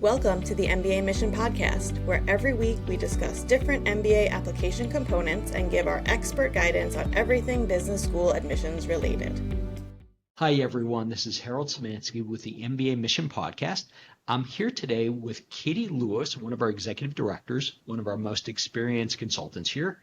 Welcome to the mbaMission podcast, where every week we discuss different MBA application components and give our expert guidance on everything business school admissions related. Hi everyone, this is Harold Simansky with the mbaMission podcast. I'm here today with Katy Lewis, one of our executive directors, one of our most experienced consultants here.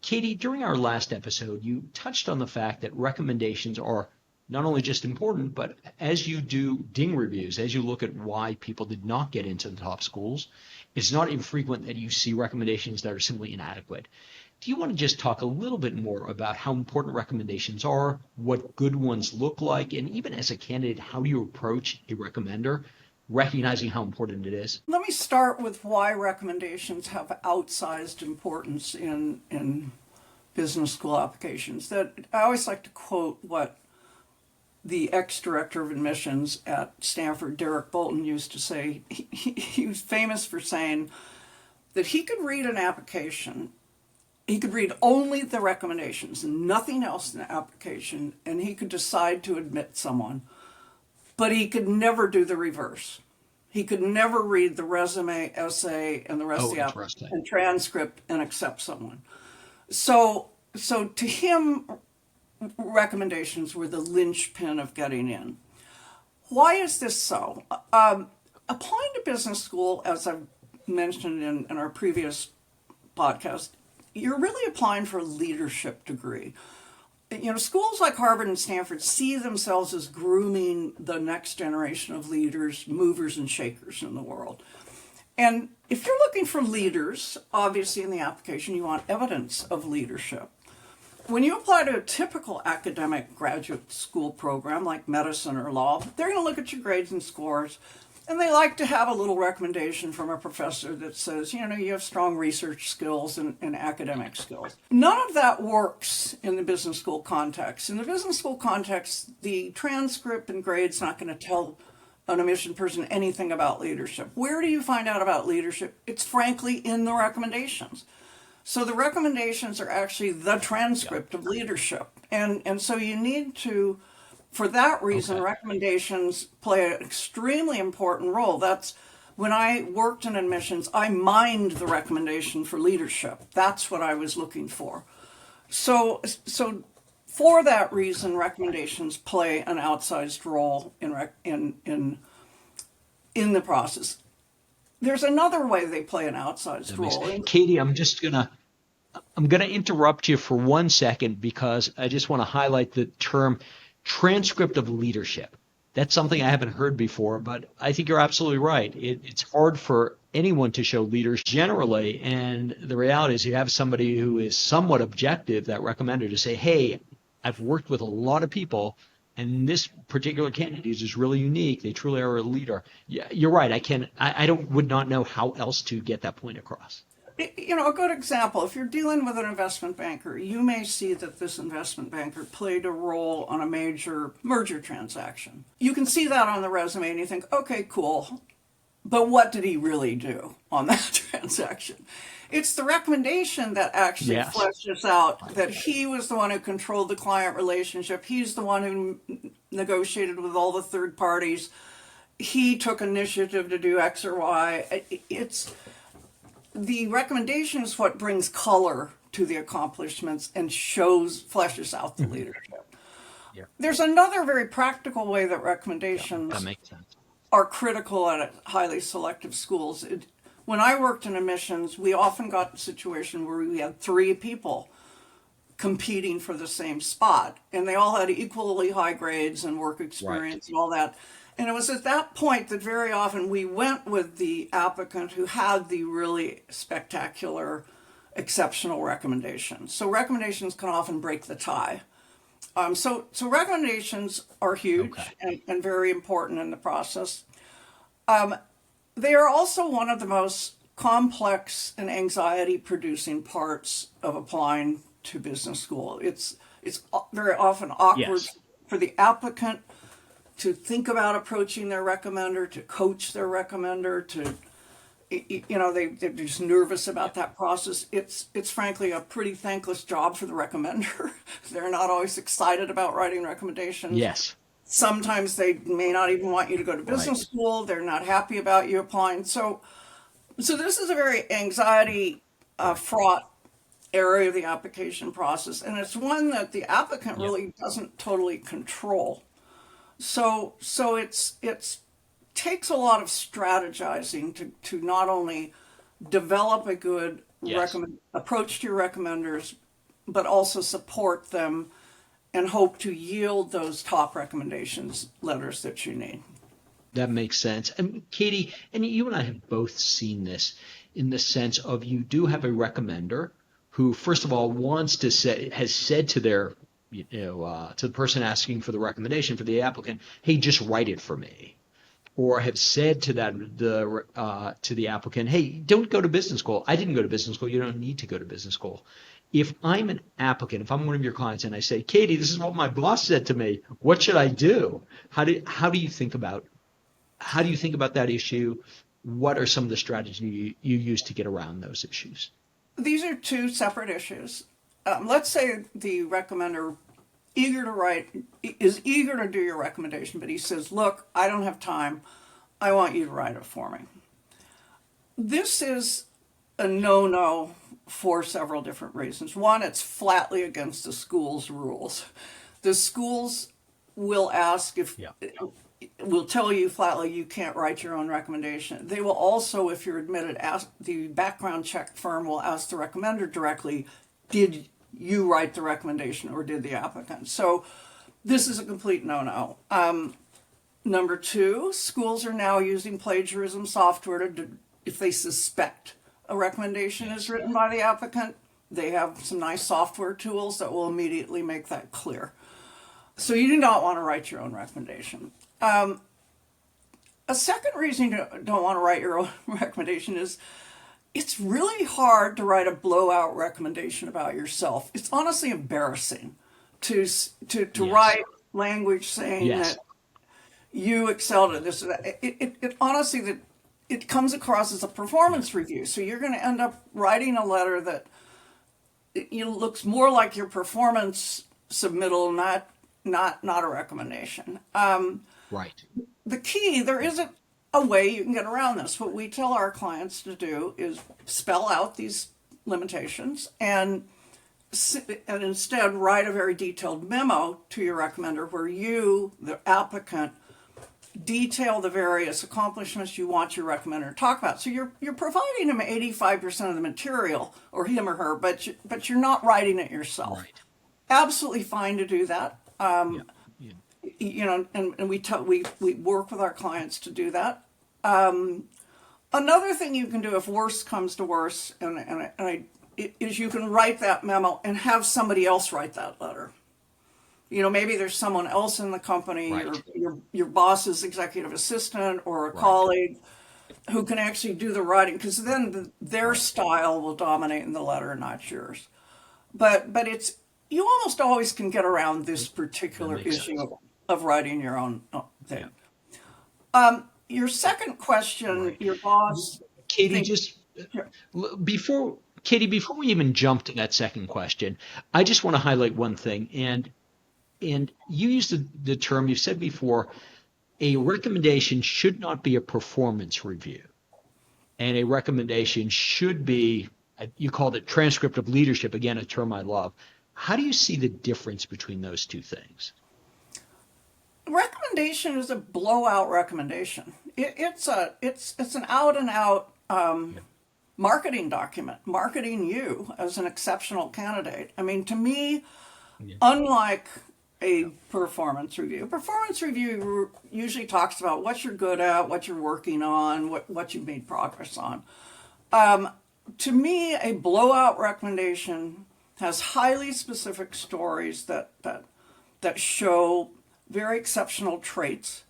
Katy, during our last episode, you touched on the fact that recommendations are not only just important, but as you do ding reviews, as you look at why people did not get into the top schools, it's not infrequent that you see recommendations that are simply inadequate. Do you want to just talk a little bit more about how important recommendations are, what good ones look like, and even as a candidate, how do you approach a recommender, recognizing how important it is? Let me start with why recommendations have outsized importance in business school applications. That I always like to quote what the ex-director of admissions at Stanford, Derek Bolton, used to say. He was famous for saying that he could read an application, he could read only the recommendations and nothing else in the application, and he could decide to admit someone, but he could never do the reverse. He could never read the resume, essay, and the rest of the application and transcript and accept someone. So to him, recommendations were the linchpin of getting in. Why is this so? Applying to business school, as I've mentioned in our previous podcast, you're really applying for a leadership degree. You know, schools like Harvard and Stanford see themselves as grooming the next generation of leaders, movers and shakers in the world. And if you're looking for leaders, obviously in the application you want evidence of leadership. When you apply to a typical academic graduate school program like medicine or law, they're going to look at your grades and scores, and they like to have a little recommendation from a professor that says, you know, you have strong research skills and academic skills. None of that works in the business school context. In the business school context, the transcript and grade's not going to tell an admission person anything about leadership. Where do you find out about leadership? It's frankly in the recommendations. So the recommendations are actually the transcript of leadership. And so you need to, for that reason, recommendations play an extremely important role. That's when I worked in admissions, I mined the recommendation for leadership. That's what I was looking for. So for that reason, recommendations play an outsized role in the process. There's another way they play an outsized role. Katy, I'm gonna interrupt you for 1 second because I just want to highlight the term transcript of leadership. That's something I haven't heard before, but I think you're absolutely right. It's hard for anyone to show leaders generally, and the reality is you have somebody who is somewhat objective, that recommender, to say, hey, I've worked with a lot of people, and this particular candidate is really unique. They truly are a leader. Yeah, you're right. I would not know how else to get that point across. You know, a good example, if you're dealing with an investment banker, you may see that this investment banker played a role on a major merger transaction. You can see that on the resume and you think, okay, cool. But what did he really do on that transaction? It's the recommendation that actually fleshes out that he was the one who controlled the client relationship. He's the one who negotiated with all the third parties. He took initiative to do X or Y. The recommendation is what brings color to the accomplishments and fleshes out the leadership. Yeah. There's another very practical way that recommendations are critical at highly selective schools. When I worked in admissions, we often got the situation where we had 3 people competing for the same spot, and they all had equally high grades and work experience and all that. And it was at that point that very often we went with the applicant who had the really spectacular, exceptional recommendations. So recommendations can often break the tie. So recommendations are huge and very important in the process. They are also one of the most complex and anxiety-producing parts of applying to business school. It's very often awkward for the applicant to think about approaching their recommender, to coach their recommender, they're just nervous about that process. It's frankly a pretty thankless job for the recommender. They're not always excited about writing recommendations. Yes. Sometimes they may not even want you to go to business school. They're not happy about you applying. So this is a very anxiety fraught area of the application process, and it's one that the applicant really doesn't totally control. So it's takes a lot of strategizing to not only develop a good approach to your recommenders, but also support them and hope to yield those top recommendations letters that you need. That makes sense. And Katy, and you and I have both seen this in the sense of you do have a recommender who, first of all, has said to their, to the person asking for the recommendation for the applicant, hey, just write it for me. Or have said to to the applicant, hey, don't go to business school. I didn't go to business school. You don't need to go to business school. If I'm an applicant, if I'm one of your clients and I say, Katy, this is what my boss said to me, what should I do? How do you think about that issue? What are some of the strategies you use to get around those issues? These are two separate issues. Let's say the recommender is eager to do your recommendation, but he says, look, I don't have time. I want you to write it for me. This is a no-no for several different reasons. One, it's flatly against the school's rules. The schools will will tell you flatly you can't write your own recommendation. They will also, if you're admitted, the background check firm will ask the recommender directly, did you write the recommendation or did the applicant? So this is a complete no-no. Number two, schools are now using plagiarism software if they suspect a recommendation is written by the applicant, they have some nice software tools that will immediately make that clear. So you do not want to write your own recommendation. A second reason you don't want to write your own recommendation is it's really hard to write a blowout recommendation about yourself. It's honestly embarrassing to write language saying that you excelled at this. It honestly, it comes across as a performance review. So you're going to end up writing a letter that looks more like your performance submittal, not a recommendation. Right. The key, there isn't a way you can get around this. What we tell our clients to do is spell out these limitations and instead write a very detailed memo to your recommender where you, the applicant, detail the various accomplishments you want your recommender to talk about. So you're providing him 85% of the material, or him or her, but you're not writing it yourself. Right. Absolutely fine to do that. And we work with our clients to do that. Another thing you can do if worse comes to worse, is you can write that memo and have somebody else write that letter. Maybe there's someone else in the company, or your boss's executive assistant or a colleague who can actually do the writing, because then their style will dominate in the letter, not yours. But you almost always can get around this particular issue of writing your own thing. Your second question, your boss. Katy, before we even jump to that second question, I just want to highlight one thing. And you used the term, you've said before, a recommendation should not be a performance review. And a recommendation should be, you called it transcript of leadership, again, a term I love. How do you see the difference between those two things? Recommendation is a blowout recommendation. It's an out and out marketing document, marketing you as an exceptional candidate. I mean, to me, unlike a performance review usually talks about what you're good at, what you're working on, what you've made progress on. To me, a blowout recommendation has highly specific stories that show very exceptional traits.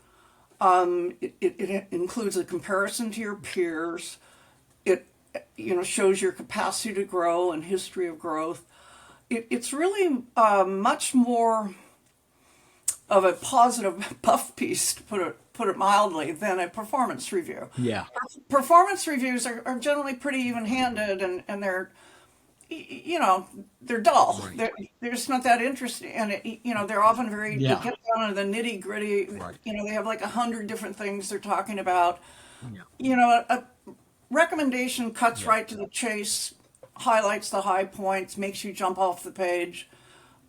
It includes a comparison to your peers. It shows your capacity to grow and history of growth. It's really much more of a positive puff piece, to put it mildly, than a performance review. Yeah. Performance reviews are generally pretty even-handed, and they're they're dull. Right. They're just not that interesting, and they're often they Yeah. get down to the nitty gritty. Right. They have like 100 different things they're talking about. Yeah. A recommendation cuts Yeah. right to the chase, highlights the high points, makes you jump off the page.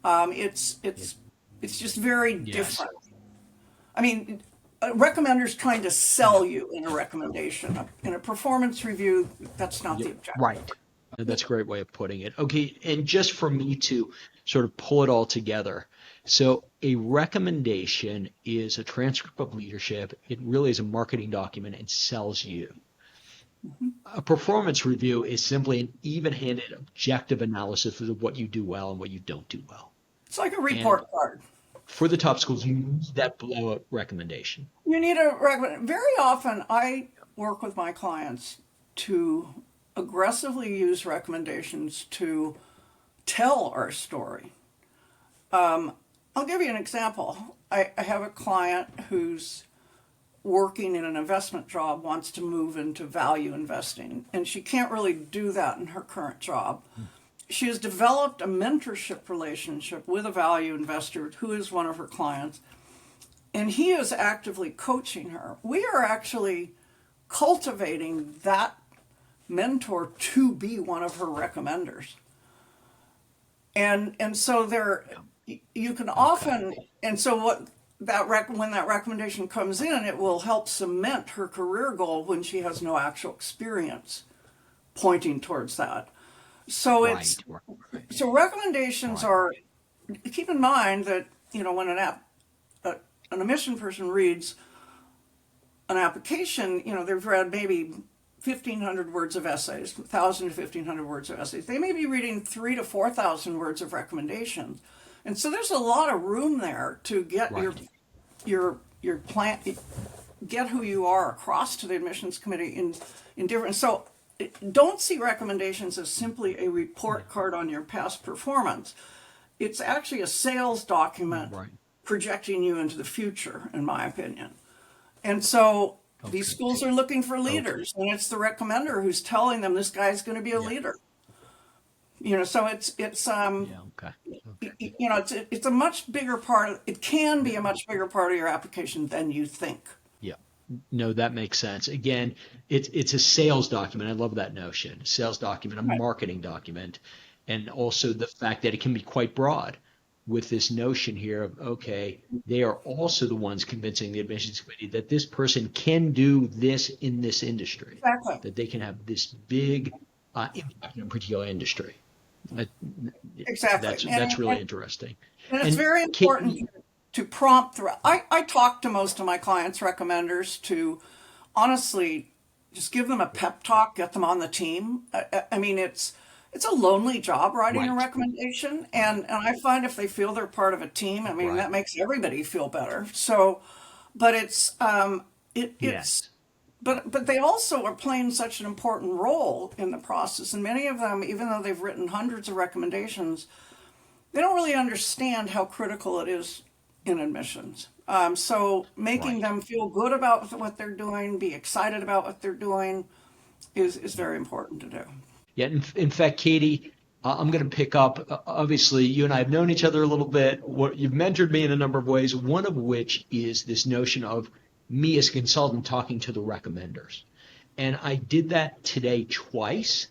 It's just very Yes. different. I mean, a recommender's trying to sell you in a recommendation. In a performance review, that's not the objective. Right. That's a great way of putting it. Okay, and just for me to sort of pull it all together. So a recommendation is a transcript of leadership. It really is a marketing document and sells you. A performance review is simply an even-handed, objective analysis of what you do well and what you don't do well. It's like a report card. For the top schools, you need that blow-up recommendation. You need a recommend. Very often, I work with my clients to aggressively use recommendations to tell our story. I'll give you an example. I have a client who's working in an investment job, wants to move into value investing, and she can't really do that in her current job. She has developed a mentorship relationship with a value investor who is one of her clients, and he is actively coaching her. We are actually cultivating that mentor to be one of her recommenders. And so you can often, and so when that recommendation comes in, it will help cement her career goal when she has no actual experience pointing towards that. So Right. so recommendations are, keep in mind that, when an admission person reads an application, they've read maybe 1,500 words of essays, 1,000 to 1,500 words of essays. They may be reading 3,000 to 4,000 words of recommendations. And so there's a lot of room there to get Right. your plan, get who you are across to the admissions committee in different, so don't see recommendations as simply a report card on your past performance. It's actually a sales document Right. projecting you into the future, in my opinion. And so these schools are looking for leaders, and it's the recommender who's telling them this guy's going to be a leader. So it's Yeah. Okay. it's a much bigger part. It can be a much bigger part of your application than you think. Yeah. No, that makes sense. Again, it's a sales document. I love that notion. Sales document, a Right. marketing document, and also the fact that it can be quite broad with this notion here of, okay, they are also the ones convincing the admissions committee that this person can do this in this industry, Exactly. that they can have this big impact in a particular industry. Exactly. That's really interesting. And it's very important to prompt through. I talk to most of my clients' recommenders to honestly just give them a pep talk, get them on the team. I mean, it's a lonely job writing a Right. recommendation, and I find if they feel they're part of a team, I mean, Right. that makes everybody feel better. So, but it's Yes. but they also are playing such an important role in the process, and many of them, even though they've written hundreds of recommendations, they don't really understand how critical it is in admissions. So making Right. them feel good about what they're doing, be excited about what they're doing, is very important to do. Yeah, in fact, Katy, I'm going to pick up. Obviously, you and I have known each other a little bit. You've mentored me in a number of ways, one of which is this notion of me as a consultant talking to the recommenders. And I did that today twice,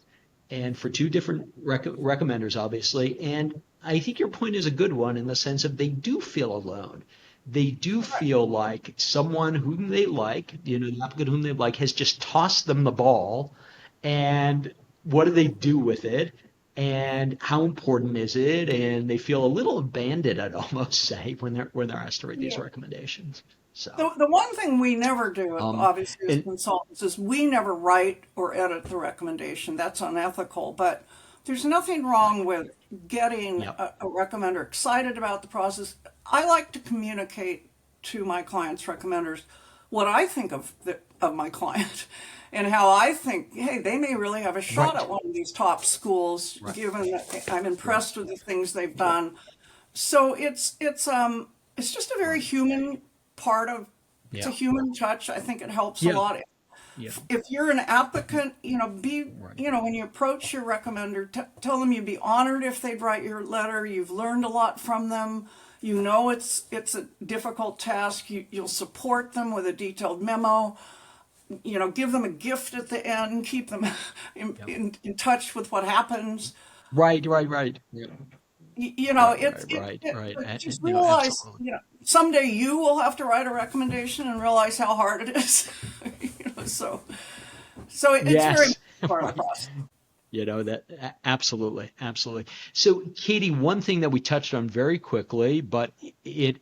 and for two different recommenders, obviously. And I think your point is a good one in the sense of they do feel alone. They do feel like someone whom they like, the applicant whom they like, has just tossed them the ball, and what do they do with it? And how important is it? And they feel a little abandoned, I'd almost say, when they're asked to read these Yeah. recommendations. So, The one thing we never do, obviously, as and consultants, is we never write or edit the recommendation. That's unethical. But there's nothing wrong with getting yep, a recommender excited about the process. I like to communicate to my clients' recommenders what I think of my client and how I think, hey, they may really have a shot right, at one of these top schools, right, given that I'm right, impressed with the things they've done. So it's just a very right. human part of, it's a Yeah, human touch. I think it helps a yeah, lot. Yeah. If you're an applicant, when you approach your recommender, tell them you'd be honored if they'd write your letter. You've learned a lot from them. You know it's a difficult task. You'll support them with a detailed memo. Give them a gift at the end. Keep them in touch with what happens. Right. Yeah. But just You know, realize, absolutely. someday you will have to write a recommendation and realize how hard it is. So it's very Yes. part of Right. the process. Absolutely. So, Katy, one thing that we touched on very quickly, but it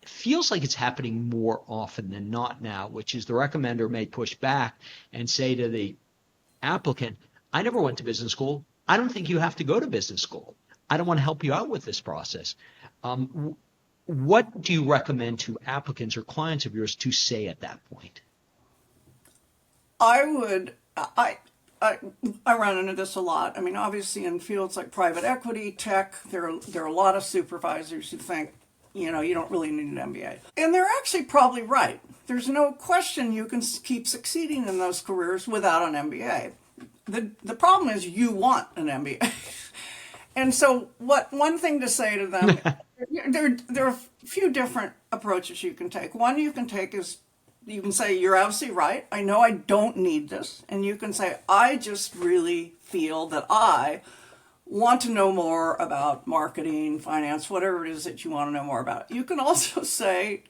feels like it's happening more often than not now, which is the recommender may push back and say to the applicant, I never went to business school. I don't think you have to go to business school. I don't want to help you out with this process. What do you recommend to applicants or clients of yours to say at that point? I run into this a lot. I mean, obviously in fields like private equity, tech, there are a lot of supervisors who think, you don't really need an MBA. And they're actually probably right. There's no question you can keep succeeding in those careers without an MBA. The problem is you want an MBA. And so one thing to say to them, there are a few different approaches you can take. One you can take is, you can say, you're absolutely right. I know I don't need this. And you can say, I just really feel that I want to know more about marketing, finance, whatever it is that you want to know more about. You can also say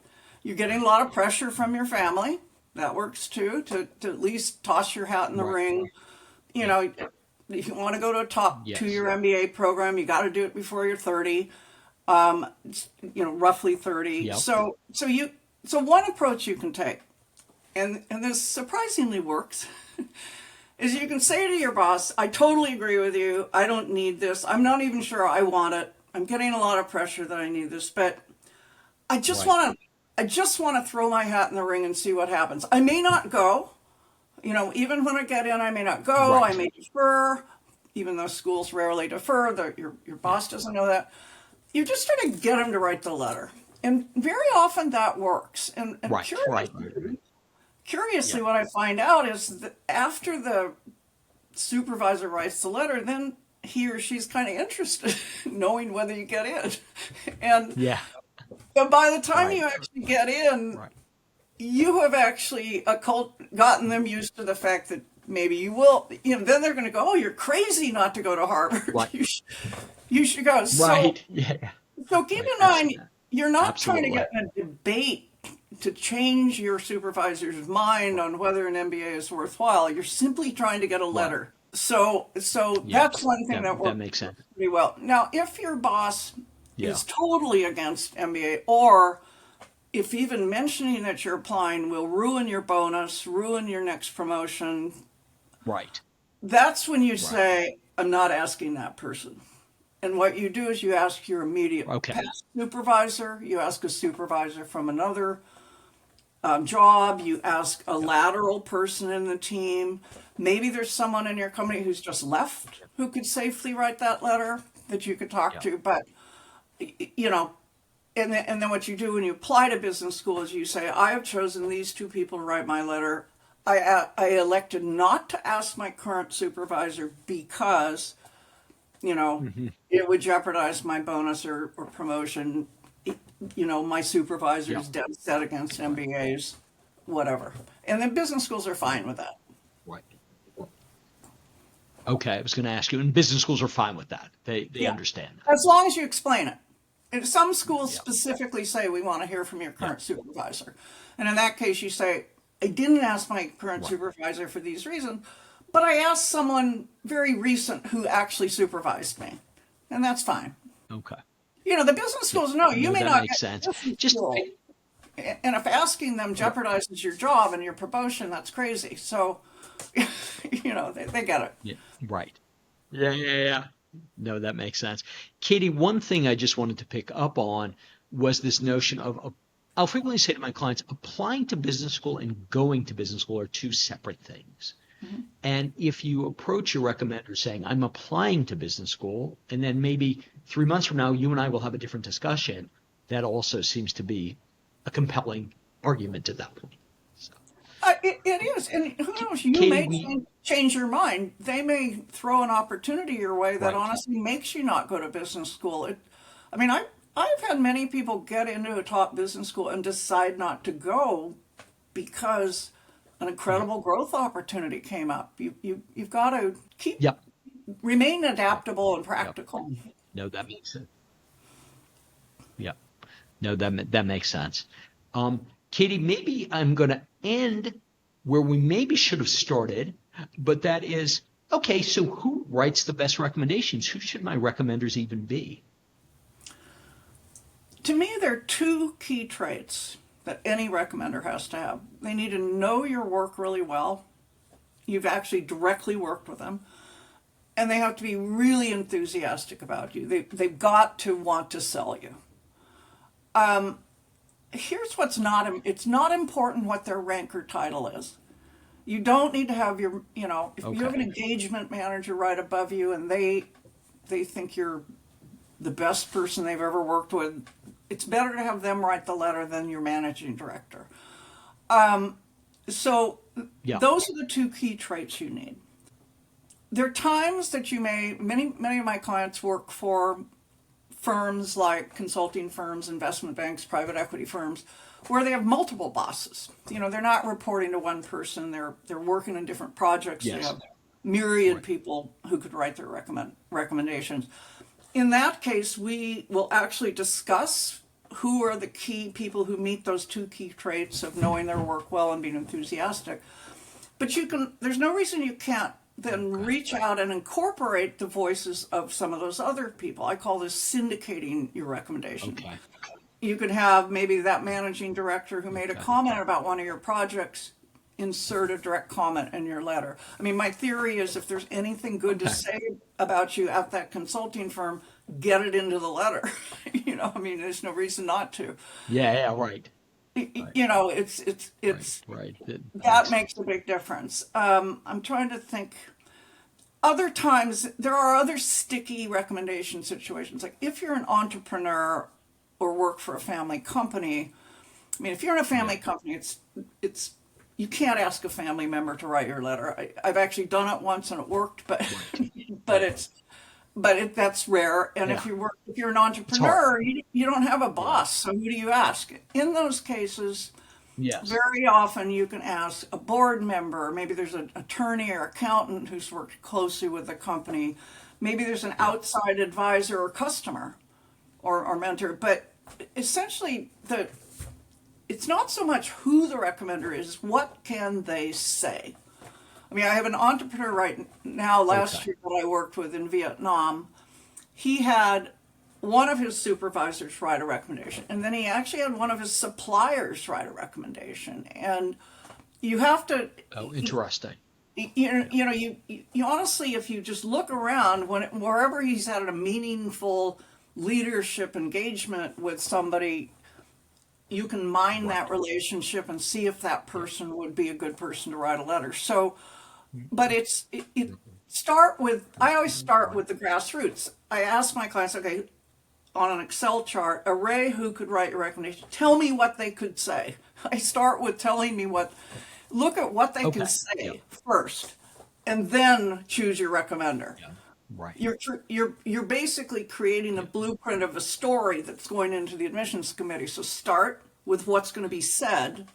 you're getting a lot of pressure from your family. That works too, to at least toss your hat in the ring. If you want to go to a top Yes. 2-year MBA program, you got to do it before you're 30, roughly 30. Yep. So one approach you can take, and this surprisingly works, is you can say to your boss, I totally agree with you. I don't need this. I'm not even sure I want it. I'm getting a lot of pressure that I need this, but I just want to throw my hat in the ring and see what happens. I may not go. Even when I get in, I may not go. Right. I may defer, even though schools rarely defer. Your boss doesn't know that. You just try to get them to write the letter. And very often that works. And Right. curiously, what I find out is that after the supervisor writes the letter, then he or she's kind of interested in knowing whether you get in. And by the time you actually get in, you have actually gotten them used to the fact that maybe you will. Then they're going to go, oh, you're crazy not to go to Harvard. Right. You should go. So keep in mind, you're not trying to get in a debate to change your supervisor's mind on whether an MBA is worthwhile. You're simply trying to get a letter. So that's one thing that works makes sense pretty well. Now, if your boss is totally against MBA, or if even mentioning that you're applying will ruin your bonus, ruin your next promotion, that's when you say, I'm not asking that person. And what you do is you ask your immediate past supervisor, you ask a supervisor from another job, you ask a lateral person in the team. Maybe there's someone in your company who's just left who could safely write that letter that you could talk to. But, and then what you do when you apply to business school is you say, I have chosen these two people to write my letter. I elected not to ask my current supervisor because, it would jeopardize my bonus or promotion. My supervisor is dead set against MBAs, whatever. And then business schools are fine with that. Okay, I was going to ask you, and business schools are fine with that. They understand that. As long as you explain it. And some schools specifically say, we want to hear from your current supervisor. And in that case, you say, I didn't ask my current supervisor for these reasons, but I asked someone very recent who actually supervised me. And that's fine. Okay. The business schools know you may not make sense. And if asking them jeopardizes your job and your promotion, that's crazy. So, they get it. Yeah. Right. Yeah. No, that makes sense. Katy, one thing I just wanted to pick up on was this notion of, I'll frequently say to my clients, applying to business school and going to business school are two separate things. Mm-hmm. And if you approach your recommender saying, I'm applying to business school, and then maybe 3 months from now, you and I will have a different discussion, that also seems to be a compelling argument at that point. So. it is, and who knows? You Katie, may change your mind. They may throw an opportunity your way that right. honestly makes you not go to business school. I mean, I've had many people get into a top business school and decide not to go because an incredible growth opportunity came up. You've got to Yep. remain Yep. adaptable and Yep. practical. No, that makes sense. Yep. No, that makes sense. Katie, maybe I'm going to end where we maybe should have started, but that is, okay, so who writes the best recommendations? Who should my recommenders even be? To me, there are two key traits that any recommender has to have. They need to know your work really well. You've actually directly worked with them. And they have to be really enthusiastic about you. They've got to want to sell you. Here's what's not, it's not important what their rank or title is. You don't need to have your, if you have an Okay. engagement manager right above you and they think you're the best person they've ever worked with, it's better to have them write the letter than your managing director. So Yeah. those are the two key traits you need. There are times that many of my clients work for firms like consulting firms, investment banks, private equity firms, where they have multiple bosses. They're not reporting to one person. They're working on different projects. They Yes. have myriad Right. people who could write their recommendations. In that case, we will actually discuss who are the key people who meet those two key traits of knowing their work well and being enthusiastic. But there's no reason you can't then reach out and incorporate the voices of some of those other people. I call this syndicating your recommendation. Okay. You could have maybe that managing director who made a Okay. comment about one of your projects insert a direct comment in your letter. I mean, my theory is if there's anything good to Okay. say about you at that consulting firm, get it into the letter. I mean, there's no reason not to. Yeah, right. It's Right. that makes a big difference. I'm trying to think. Other times, there are other sticky recommendation situations. Like if you're an entrepreneur or work for a family company, I mean, if you're in a family company, it's you can't ask a family member to write your letter. I've actually done it once and it worked, but that's rare. And Yeah. if you're an It's hard. entrepreneur, you don't have a Yeah. boss. So who do you ask? In those cases, Yes. very often you can ask a board member, maybe there's an attorney or accountant who's worked closely with the company, maybe there's an outside advisor or customer or mentor, but essentially it's not so much who the recommender is, what can they say? I mean, I have an entrepreneur right now, last Okay. year that I worked with in Vietnam. He had one of his supervisors write a recommendation, and then he actually had one of his suppliers write a recommendation. And you have to, Oh, interesting. you honestly, if you just look around, wherever he's had a meaningful leadership engagement with somebody, you can mine that relationship and see if that person would be a good person to write a letter. So, but I always start with the grassroots. I ask my clients, okay, on an Excel chart, array who could write your recommendation. Tell me what they could say. I start with telling me look at what they Okay. can say Yeah. first, and then choose your recommender. Yeah. Right. You're basically creating a blueprint of a story that's going into the admissions committee. So start with what's going to be said,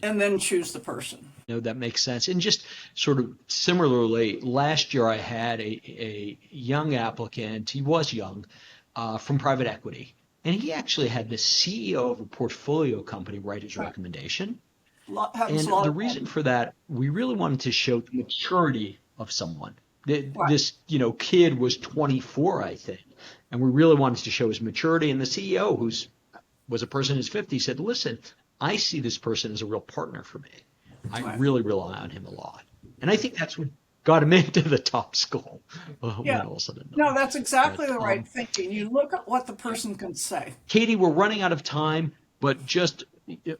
and then choose the person. No, that makes sense. And just sort of similarly, last year I had a young applicant, he was young, from private equity. And he actually had the CEO of a portfolio company write his recommendation. Happens And a lot the of reason for that, we really wanted to show the maturity of someone. This, kid was 24, I think. And we really wanted to show his maturity. And the CEO, was a person in his 50s, said, listen, I see this person as a real partner for me. I really rely on him a lot. And I think that's what got him into the top school. Yeah. When all said and done. No, that's exactly But, the right thinking. You look at what the person can say. Katie, we're running out of time, but just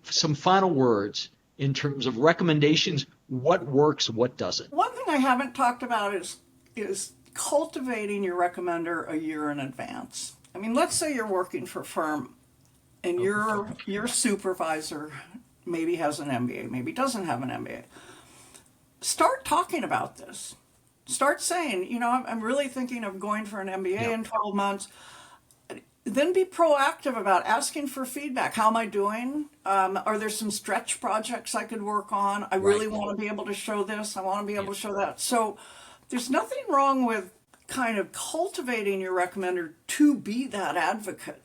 some final words in terms of recommendations. What works, what doesn't? One thing I haven't talked about is cultivating your recommender a year in advance. I mean, let's say you're working for a firm and your supervisor maybe has an MBA, maybe doesn't have an MBA. Start talking about this. Start saying, I'm really thinking of going for an MBA in 12 months. Then be proactive about asking for feedback. How am I doing? Are there some stretch projects I could work on? I really want to be able to show this. I want to be able to show that. So there's nothing wrong with kind of cultivating your recommender to be that advocate.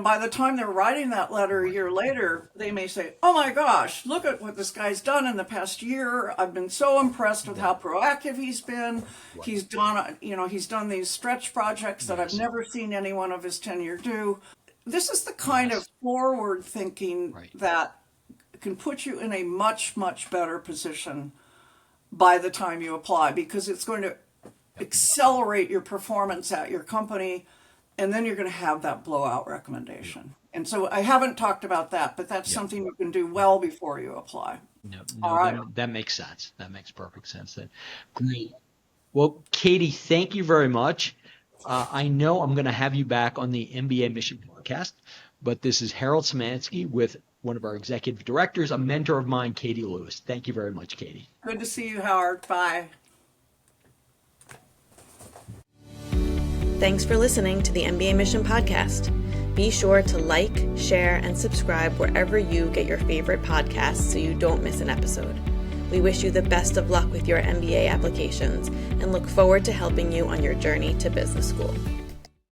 By the time they're writing that letter a year later, they may say, oh my gosh, look at what this guy's done in the past year. I've been so impressed with how proactive he's been. He's done, he's done these stretch projects that I've never seen anyone of his tenure do. This is the kind of forward thinking that can put you in a much, much better position by the time you apply, because it's going to accelerate your performance at your company. And then you're going to have that blowout recommendation. And so I haven't talked about that, but that's something you can do well before you apply. No, all right. That makes sense. That makes perfect sense. Then, great. Well, Katy, thank you very much. I know I'm going to have you back on the mbaMission podcast, but this is Harold Simansky with one of our executive directors, a mentor of mine, Katy Lewis. Thank you very much, Katy. Good to see you, Howard. Bye. Thanks for listening to the mbaMission podcast. Be sure to like, share, and subscribe wherever you get your favorite podcasts so you don't miss an episode. We wish you the best of luck with your MBA applications and look forward to helping you on your journey to business school.